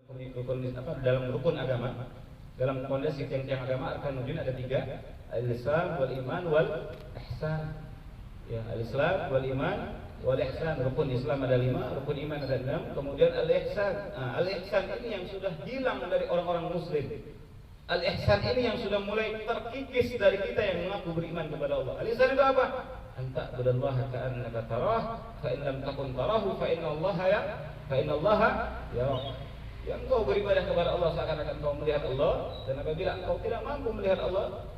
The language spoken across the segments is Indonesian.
dalam rukun agama, dalam fondasi tiang-tiang agama arkanuddin ada 3, al-Islam wal iman wal ihsan. Ya, al-Islam wal iman wal ihsan. Rukun Islam ada 5, rukun iman ada 6, kemudian al-ihsan. Al-ihsan ini yang sudah hilang dari orang-orang muslim. Al-ihsan ini yang sudah mulai terkikis dari kita yang mengaku beriman kepada Allah. Al-ihsan itu apa? Anta ta'budallaha ka'annaka tarah, fa in lam takun tarahu fa innallaha yarah. Yang kau beribadah kepada Allah seakan-akan kau melihat Allah, dan apabila kau tidak mampu melihat Allah,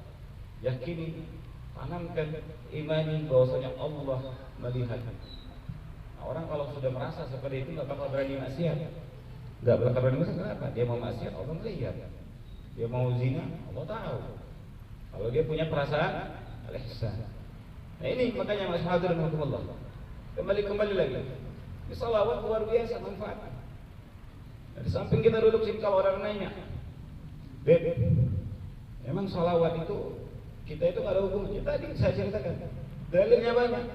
yakini, tanamkan, imani bahwasanya Allah melihat. Nah, orang kalau sudah merasa seperti itu nggak bakal berani maksiat. Nggak bakal berani maksiat, kenapa? Dia mau maksiat, Allah melihat. Dia mau zina, Allah tahu. Kalau dia punya perasaan al-ihsan. Nah ini makanya Mas Hadir rahimahullah. Kembali lagi. Ini salawat luar biasa manfaatnya. Di samping kita duduk sini kalau orang nanya, Beb, emang salawat itu kita itu nggak ada hubungannya? Tadi saya ceritakan, dalilnya banyak.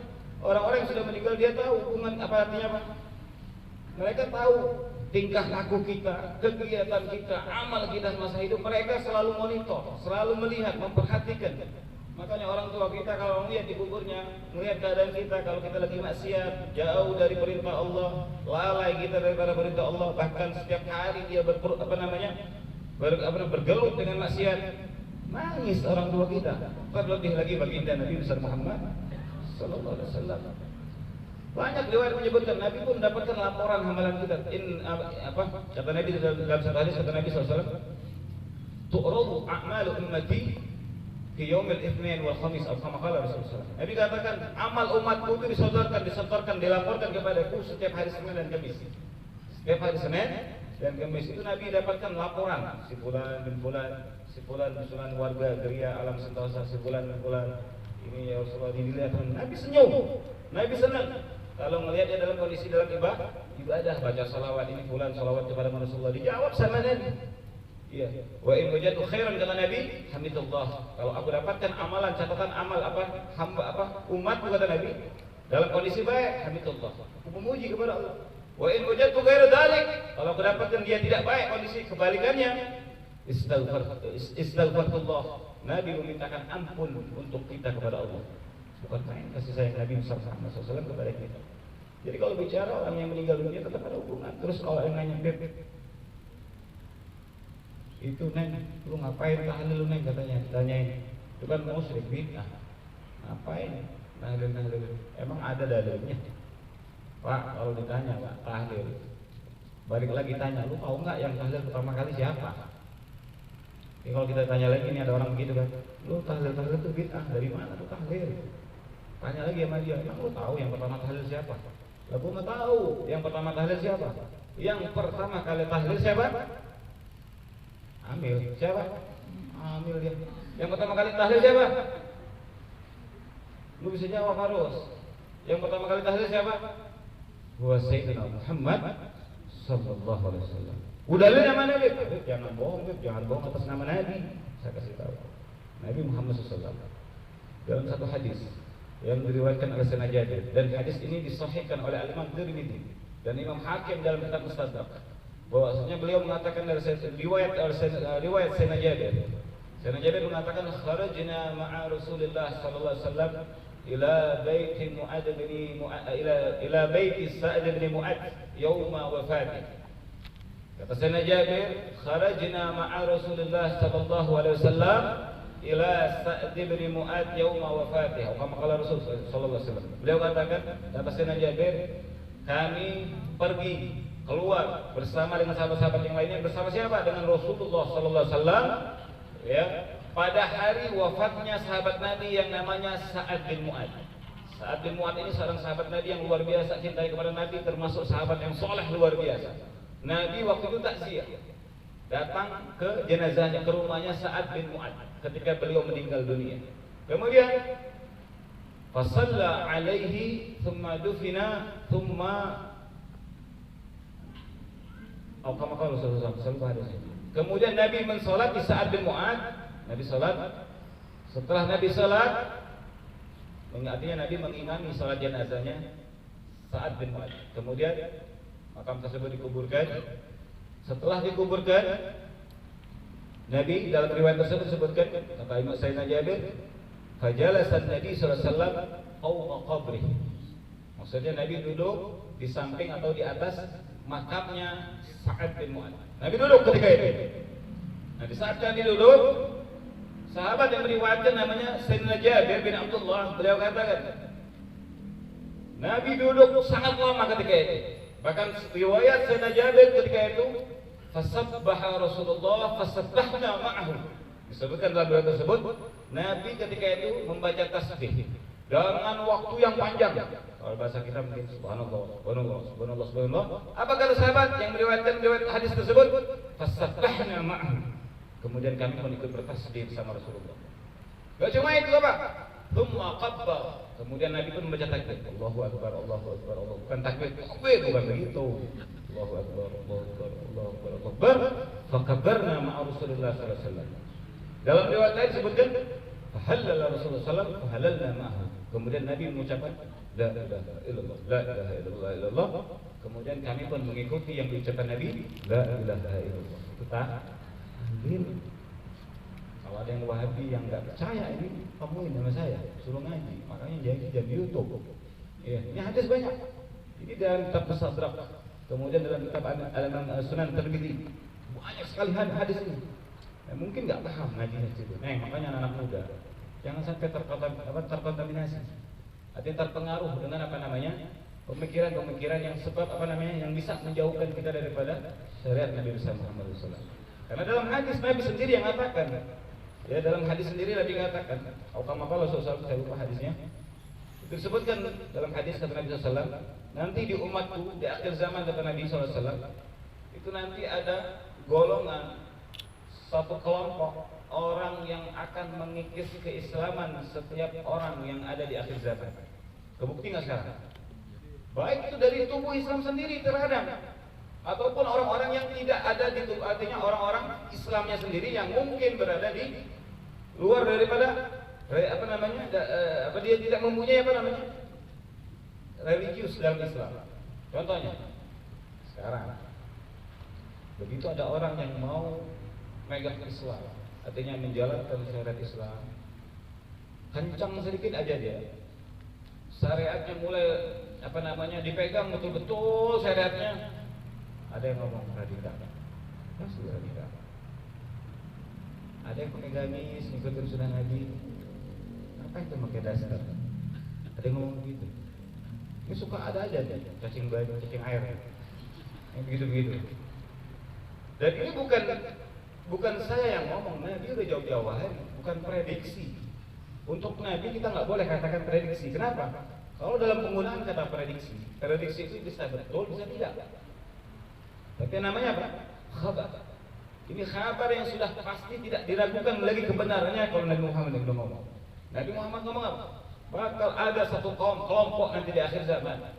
Orang-orang yang sudah meninggal dia tahu hubungan apa artinya apa. Mereka tahu tingkah laku kita, kegiatan kita, amal kita masa hidup. Mereka selalu monitor, selalu melihat, memperhatikan. Makanya orang tua kita kalau melihat di kuburnya, melihat keadaan kita, kalau kita lagi maksiat, jauh dari perintah Allah, lalai kita daripada perintah Allah, bahkan setiap hari dia bergelut dengan maksiat, nangis orang tua kita. Terlebih lagi baginda Nabi besar Muhammad sallallahu alaihi wasallam. Banyak riwayat menyebutkan Nabi pun mendapatkan laporan hamalan kita. Kata Nabi dalam satu hadis, kata Nabi sallallahu alaihi wasallam, "Tu'radu a'malu ummati di yaumil itsnin wal khamis," atau kama qala Rasulullah. Nabi katakan amal umatku itu disetorkan, dilaporkan kepadaku setiap hari Senin dan Kamis. Setiap hari Senin dan Kamis itu Nabi dapatkan laporan, si fulan bin fulan warga Geria Alam Sentosa, si fulan bin fulan. Ini ya Rasulullah dilihat, Nabi senyum, Nabi senang. Kalau melihat dia dalam kondisi dalam ibadah baca salawat, ini fulan salawat kepada Rasulullah, dijawab sama Nabi. Iya. Wa in wajadtu khairan, kata Nabi, hamidallah. Kalau aku dapatkan amalan, catatan amal umatku, kata Nabi, dalam kondisi baik, hamidallah. Aku memuji kepada Allah. Wa in wajadtu ghaira dzalik, kalau aku dapatkan dia tidak baik kondisi, kebalikannya, istaghfarullah. Nabi memintakan ampun untuk kita kepada Allah. Bukan main kasih sayang Nabi Muhammad SAW kepada kita. Jadi kalau bicara orang yang meninggal dunia tetap ada hubungan. Terus kalau yang nanya, Beb, itu Neng, lu ngapain tahlil lu Neng, katanya, ditanyain. Itu kan musyrik bid'ah. Ngapain tahlil? Emang ada dalilnya? Pak, kalau ditanya Pak, tahlil, balik lagi tanya, lu tahu nggak yang tahlil pertama kali siapa? Jadi kalau kita tanya lagi, ini ada orang begitu kan, lu tahlil itu bid'ah, dari mana tuh tahlil? Tanya lagi sama dia, emang lu tahu yang pertama tahlil siapa? Lah gua nggak tahu yang pertama tahlil siapa. Yang pertama kali tahlil siapa? Amil. Siapa? Amil dia. Yang pertama kali tahlil siapa? Lu bisa jawab harus. Yang pertama kali tahlil siapa? Huwa Sayyidina Muhammad sallallahu alaihi wasallam. Udah lihat nama Nabi? Jangan bohong atas nama Nabi. Saya kasih tahu. Nabi Muhammad sallallahu alaihi wasallam dalam satu hadis yang diriwayatkan oleh Sayyidina Jabir, dan hadis ini disahihkan oleh Imam Tirmidzi dan Imam Hakim dalam kitab Mustadrak, bahwasanya beliau mengatakan dari riwayat Sayyidina Jabir. Sayyidina Jabir mengatakan, kharajna ma'a Rasulillah sallallahu alaihi wasallam ila baiti Sa'd bin Mu'adz yauma wafatih. Kata Sayyidina Jabir, kharajna ma'a Rasulillah sallallahu alaihi wasallam ila Sa'd bin Mu'adz yauma wafatih. Kama qala Rasul sallallahu alaihi wasallam. Beliau katakan, kata Sayyidina Jabir, kami pergi keluar bersama dengan sahabat-sahabat yang lainnya. Bersama siapa? Dengan Rasulullah sallallahu alaihi wasallam, ya, pada hari wafatnya sahabat Nabi yang namanya Sa'ad bin Mu'adz. Sa'ad bin Mu'adz ini seorang sahabat Nabi yang luar biasa cintai kepada Nabi, termasuk sahabat yang soleh luar biasa. Nabi waktu itu takziah, datang ke jenazahnya, ke rumahnya Sa'ad bin Mu'adz ketika beliau meninggal dunia. Kemudian fasalla alaihi thumma dufina thumma kemudian Nabi mensolati Sa'ad bin Mu'adz. Nabi salat. Setelah Nabi salat, artinya Nabi mengimami salat jenazahnya Sa'ad bin Mu'adz. Kemudian makam tersebut dikuburkan. Setelah dikuburkan, Nabi dalam riwayat tersebut sebutkan kata Imam Sayyidina Jabir, fajalasan Nabi sallallahu alaihi wasallam fawqa qabri. Maksudnya Nabi duduk di samping atau di atas makamnya Sa'ad bin Mu'adz. Nabi duduk ketika itu. Nah, di saat Nabi duduk, sahabat yang meriwayatkan namanya Sayyidina Jabir bin Abdullah, beliau katakan, Nabi duduk sangat lama ketika itu. Bahkan riwayat Sayyidina Jabir ketika itu, fasabbaha Rasulullah fasabbahna ma'ahu. Disebutkan dalam riwayat tersebut, Nabi ketika itu membaca tasbih dengan waktu yang panjang. Kalau bahasa kita mungkin subhanallah, subhanallah, subhanallah, subhanallah. Apa kata sahabat yang meriwayatkan riwayat hadis tersebut? Fasabbahna ma'ahu. Kemudian kami pun ikut bertasbih bersama Rasulullah. Gak cuma itu apa? Tsumma qabbar. Kemudian Nabi pun membaca takbir. Allahu akbar, Allahu akbar, Allah. Bukan takbir, bukan begitu. Allahu akbar, Allahu akbar, Allahu akbar, Allahu akbar. Fakabbarna ma'a Rasulullah sallallahu alaihi wasallam. Dalam riwayat lain disebutkan fahallala Rasulullah sallallahu alaihi wasallam fahallalna ma'ahu. Kemudian Nabi mengucapkan la ilaha illallah, la ilaha illallah. Kemudian kami pun mengikuti yang diucapkan Nabi, la ilaha illallah. Itu tahlil. Kalau ada yang Wahabi yang nggak percaya ini, temuin sama saya, suruh ngaji. Makanya jadi YouTube. Ya, ini hadis banyak. Ini dalam kitab Musaddarak, kemudian dalam kitab Sunan Tirmidzi, banyak sekali hadis ini. Ya, mungkin nggak paham ngaji itu. Makanya anak-anak muda jangan sampai terkontaminasi. Artinya terpengaruh dengan pemikiran-pemikiran yang sebab yang bisa menjauhkan kita daripada syariat Nabi Muhammad SAW. Karena dalam hadis Nabi sendiri yang mengatakan, ya dalam hadis sendiri Nabi mengatakan, kalau saya lupa hadisnya, itu disebutkan dalam hadis kata Nabi SAW, nanti di umatku di akhir zaman kata Nabi SAW, itu nanti ada golongan satu kelompok orang yang akan mengikis keislaman setiap orang yang ada di akhir zaman. Kebukti nggak sekarang? Baik itu dari tubuh Islam sendiri terhadap, ataupun orang-orang yang tidak ada di tubuh, artinya orang-orang Islamnya sendiri yang mungkin berada di luar daripada dia tidak mempunyai religius dalam Islam. Contohnya sekarang begitu ada orang yang mau megang Islam, artinya menjalankan syariat Islam, kencang sedikit aja dia, syariatnya mulai dipegang betul-betul syariatnya. Ada yang ngomong radikal, pasti radikal. Ada yang pakai gamis, ngikutin sunnah Nabi. Apa itu pakai dasar? Ada yang ngomong begitu. Ini suka ada aja nih, cacing air, yang begitu-begitu. Dan ini bukan saya yang ngomong, Nabi udah jauh-jauh hari, bukan prediksi. Untuk Nabi kita nggak boleh katakan prediksi. Kenapa? Kalau dalam penggunaan kata prediksi itu bisa betul, bisa tidak. Tapi namanya apa? Khabar. Ini khabar yang sudah pasti tidak diragukan lagi kebenarannya kalau Nabi Muhammad yang ngomong. Nabi Muhammad ngomong apa? Bakal ada satu kelompok nanti di akhir zaman.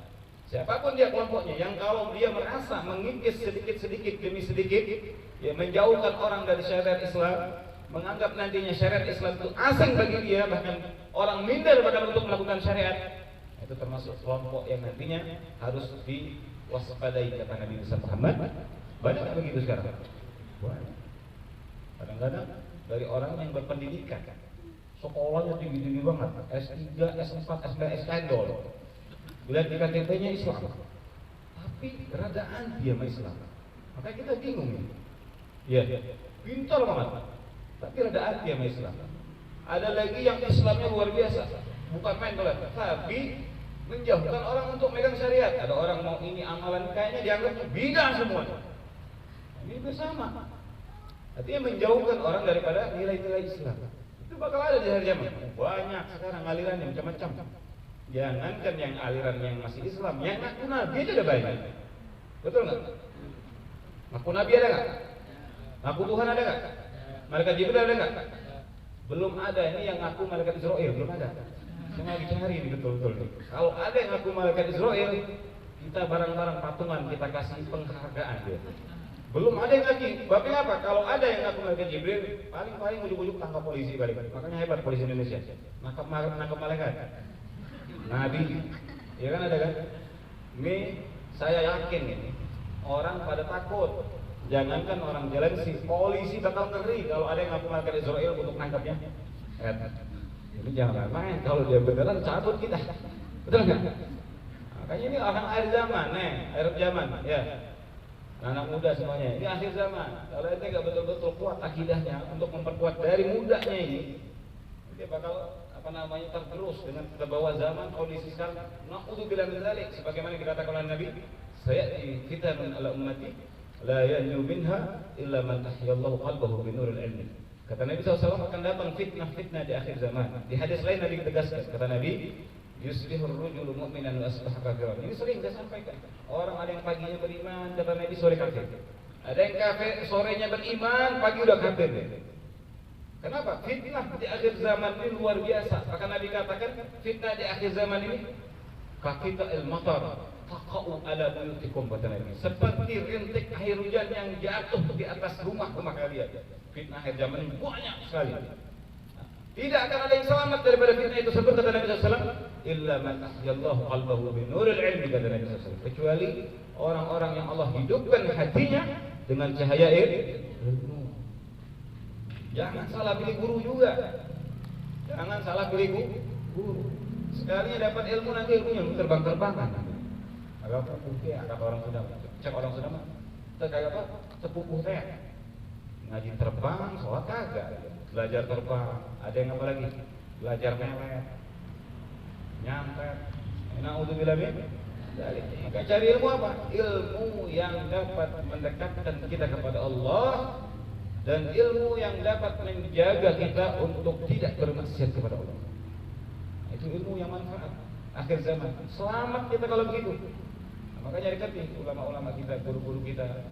Siapapun dia kelompoknya, yang kalau dia merasa mengikis sedikit demi sedikit, ya menjauhkan orang dari syariat Islam, menganggap nantinya syariat Islam itu asing bagi dia, bahkan orang minder pada untuk melakukan syariat, itu termasuk kelompok yang nantinya harus diwaspadai kata Nabi Muhammad. Banyak begitu sekarang. Banyak. Kadang-kadang dari orang yang berpendidikan, sekolahnya tinggi-tinggi banget, S3, S4, S5, S2, bila di KTP-nya Islam, tapi rada anti sama Islam. Maka kita bingung ya. Pintar banget, tapi rada anti sama Islam. Ada lagi yang Islamnya luar biasa, bukan main belat, tapi menjauhkan orang untuk megang syariat. Ada orang mau ini amalan kayaknya dianggap bid'ah semua. Ini bersama. Artinya menjauhkan orang daripada nilai-nilai Islam. Itu bakal ada di hari zaman. Banyak sekarang aliran yang macam-macam. Jangankan yang aliran yang masih Islam, yang ngaku Nabi aja ada banyak. Betul nggak? Ngaku Nabi ada nggak? Ngaku Tuhan ada nggak? Malaikat Jibril ada nggak? Belum ada. Ini yang ngaku malaikat Israel belum ada. Saya lagi cari ini betul-betul. Kalau ada yang ngaku malaikat Israel, kita barang-barang patungan kita kasih penghargaan dia. Belum ada yang lagi. Bapaknya apa? Kalau ada yang ngaku malaikat Jibril, paling ujuk-ujuk tangkap polisi balik. Makanya hebat polisi Indonesia. Nangkap malaikat. Nabi, ya kan ada kan? Ini saya yakin ini orang pada takut Jangankan orang jalan sih, polisi tetap ngeri kalau ada yang ngaku-ngaku Israel untuk nangkapnya. Ini jangan main, kalau dia beneran cabut kita. Betul nggak? Makanya ini akan akhir zaman, akhir zaman, ya. Anak muda semuanya, ini akhir zaman. Kalau ente nggak betul-betul kuat akidahnya untuk memperkuat dari mudanya ini, dia bakal tergerus dengan terbawa zaman kondisi sekarang. Na'udzubillah min dzalik, sebagaimana dikatakan oleh Nabi, sayati fitanun ala ummati la yanju minha illa man ahyallahu qalbahu bi nuril ilmi. Kata Nabi SAW, akan datang fitnah-fitnah di akhir zaman. Di hadis lain Nabi tegaskan, kata Nabi, yusbihur rajulu mu'minan wa asbaha kafiran. Ini sering saya sampaikan. Orang ada yang paginya beriman, kata Nabi, sore kafir. Ada yang kafir, sorenya beriman, pagi udah kafir. Kenapa? Fitnah di akhir zaman ini luar biasa. Maka Nabi katakan, fitnah di akhir zaman ini kakita il-matar taqa'u ala buyutikum, kata Nabi. Seperti rintik air hujan yang jatuh di atas rumah-rumah kalian. Fitnah akhir zaman ini banyak sekali. Tidak akan ada yang selamat daripada fitnah itu tersebut, kata Nabi SAW. Illa man ahyallahu qalbahu bi nuril ilmi, kata Nabi SAW. Kecuali orang-orang yang Allah hidupkan hatinya dengan cahaya ilmu. Jangan salah pilih guru juga. Jangan salah pilih guru. Sekalinya dapat ilmu, nanti ilmunya terbang-terbangan. Agak putih, kata orang Sunda. Cek orang Sunda mah. Kayak apa? Sepupuh teh. Ngaji terbang, sholat kagak. Belajar terbang. Ada yang apa lagi? Belajar melet, nyantet. Na'udzubillah min dzalik. Maka cari ilmu apa? Ilmu yang dapat mendekatkan kita kepada Allah, dan ilmu yang dapat menjaga kita untuk tidak bermaksiat kepada Allah. Itu ilmu yang manfaat akhir zaman. Selamat kita kalau begitu. Makanya dekat ulama-ulama kita, guru-guru kita.